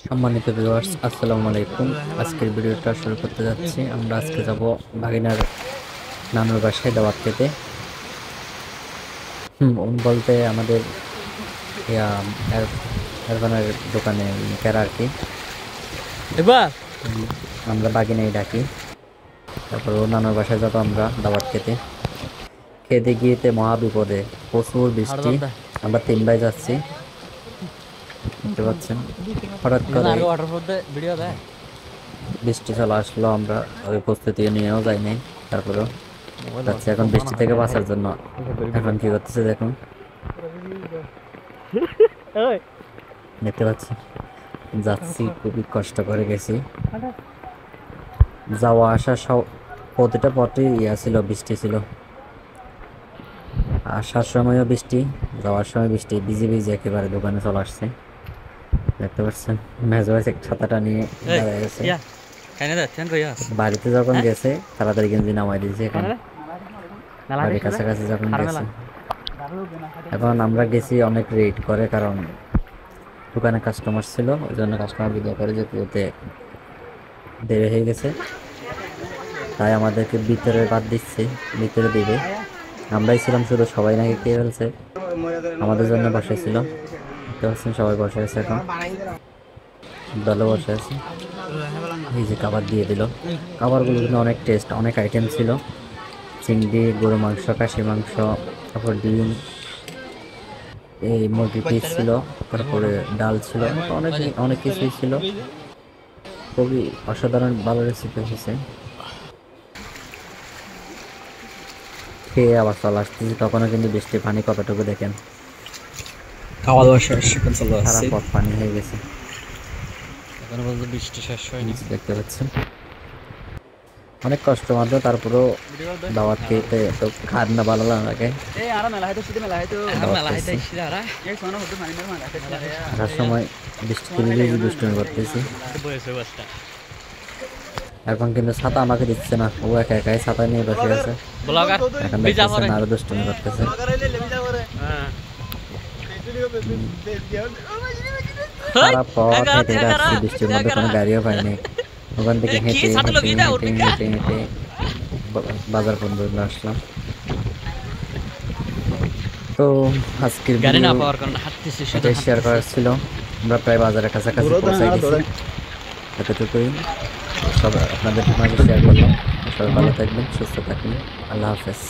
সম্মানিত ভিউয়ার্স, আসসালামু আলাইকুম। আজকের ভিডিওটা শুরু করতে যাচ্ছি। আমরা আজকে যাব ভাগিনার নানুর বাসায় দাওয়াত খেতে। বলতে আমাদের ইয়া এরবানের দোকানে কেরা আর কি। একবার উম, আমরা বাগিনাই ডাকি। তারপর ও নানুর বাসায় যাবো আমরা দাওয়াত খেতে। খেতে গিয়েতে মহা বিপদে, প্রচুর বৃষ্টি। আমরা 3 ভাই যাচ্ছি, দেখতে পাচ্ছেন। হঠাৎ করে ভিডিও দেয় বৃষ্টি চলে আসলো, আমরা ওই প্রস্তুতি নিয়েও যাইনি। তারপরেও যাচ্ছে এখন বৃষ্টি থেকে বাঁচার জন্য। এখন কি করতেছে দেখুন, দেখতে পাচ্ছি। যাচ্ছি, খুবই কষ্ট করে গেছি। যাওয়া আসা সব প্রতিটা পথে ছিল, বৃষ্টি ছিল। আসার সময়ও বৃষ্টি, যাওয়ার সময় বৃষ্টি, ভিজে ভিজে একেবারে দোকানে চলে আসছে। দেখতে পাচ্ছেন মেজো ভাই ছাতাটা নিয়ে দাঁড়ায় গেছে। বাড়িতে যখন গেছে তাড়াতাড়ি গেঞ্জি নামাই দিয়েছে। এখন বাড়ির কাছাকাছি যখন গেছে, এখন আমরা গেছি অনেক রেট করে, কারণ দোকানে কাস্টমার ছিল, ওই জন্য কাস্টমার বিদায় করে যেতে যেতে দেরি হয়ে গেছে। তাই আমাদেরকে ভিতরে বাদ দিচ্ছে, ভিতরে দিবে। আমরাই ছিলাম শুধু, সবাই নাকি খেয়ে ফেলছে, আমাদের জন্য বসেছিল। দেখতে পাচ্ছেন সবাই বসে আছে, এখন দলে বসে আছে। এই যে খাবার দিয়ে দিল, খাবারগুলো কিন্তু অনেক টেস্ট, অনেক আইটেম ছিল। চিংড়ি, গরু মাংস, খাসি মাংস, তারপর ডিম, এই মুরগি পিস ছিল, তারপরে ডাল ছিল, অনেক অনেক কিছুই ছিল। খুবই অসাধারণ ভালো রেসিপি হয়েছে। খেয়ে আবার চলে আসতেছি, তখনও কিন্তু বৃষ্টি পানি কতটুকু দেখেন, খাওয়া দাওয়া শেষ, এখন চলে সারা আসছে। পথ পানি হয়ে গেছে। এখন পর্যন্ত বৃষ্টি শেষ হয়নি। দেখতে পাচ্ছেন অনেক কষ্ট মাত্র, তারপরেও দাওয়াত খেতে তো খাদ না ভালো লাগে। আসার সময় বৃষ্টিতে ভিজে দুষ্টুমি করতেছি। এখন কিন্তু ছাতা আমাকে দিচ্ছে না, ও একা একাই ছাতা নিয়ে বসে আছে। এখন দেখতেছেন আরো দুষ্টুমি করতেছে। সারা পথ হেঁটে হেঁটে আসছি, বৃষ্টির মধ্যে কোনো গাড়িও পাইনি। ওখান থেকে হেঁটে হেঁটে হেঁটে হেঁটে হেঁটে বাজার পর্যন্ত আসলাম। তো আজকের ভিডিও এটাই শেয়ার করার ছিল। আমরা প্রায় বাজারের কাছাকাছি পৌঁছাই গেছি, এতটুকুই সব আপনাদের মাঝে শেয়ার করলাম। সবাই ভালো থাকবেন, সুস্থ থাকবেন, আল্লাহ হাফেজ।